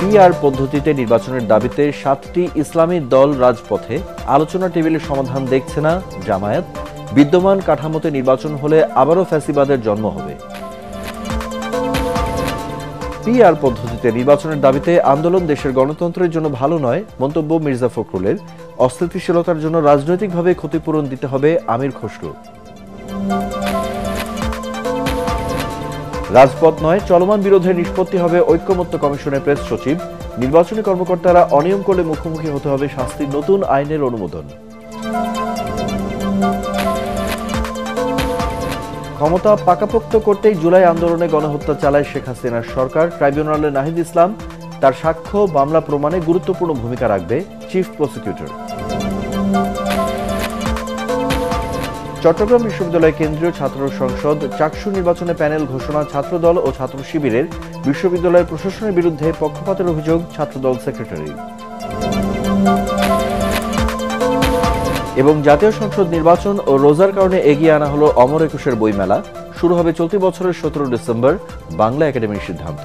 PR পদ্ধতিতে নির্বাচনের দাবিতে 7টি ইসলামী দল রাজপথে। আলোচনা টেবিলের সমাধান দেখছে না জামায়াত। বিদ্যমান কাঠামোতে নির্বাচন হলে আবারও ফ্যাসিবাদের জন্ম হবে। পিআর পদ্ধতিতে নির্বাচনের দাবিতে আন্দোলন দেশের গণতন্ত্রের জন্য ভালো নয়, মন্তব্য মির্জা ফখরুলের। অস্থিতিশীলতার জন্য রাজনৈতিকভাবে ক্ষতিপূরণ দিতে হবে আমির খসরু। রাজপথ নয়, চলমান বিরোধের নিষ্পত্তি হবে ঐক্যমত্য কমিশনের প্রেস সচিব। নির্বাচনী কর্মকর্তারা অনিয়ম করলে মুখোমুখি হতে হবে শাস্তির নতুন আইনের অনুমোদন। ক্ষমতা পাকাপোক্ত করতেই জুলাই আন্দোলনে গণহত্যা চালায় শেখ হাসিনার সরকার। ট্রাইব্যুনালে নাহিদ ইসলাম তার সাক্ষ্য মামলা প্রমাণে গুরুত্বপূর্ণ ভূমিকা রাখবে চিফ প্রসিকিউটর। চট্টগ্রাম বিশ্ববিদ্যালয় কেন্দ্রীয় ছাত্র সংসদ চাকসু নির্বাচনে প্যানেল ঘোষণা। ছাত্রদল ও ছাত্র শিবিরের বিশ্ববিদ্যালয়ের প্রশাসনের বিরুদ্ধে পক্ষপাতের অভিযোগ ছাত্রদল সেক্রেটারি। এবং জাতীয় সংসদ নির্বাচন ও রোজার কারণে এগিয়ে আনা হলো অমর একুশের বইমেলা। শুরু হবে চলতি বছরের 17 ডিসেম্বর, বাংলা একাডেমির সিদ্ধান্ত।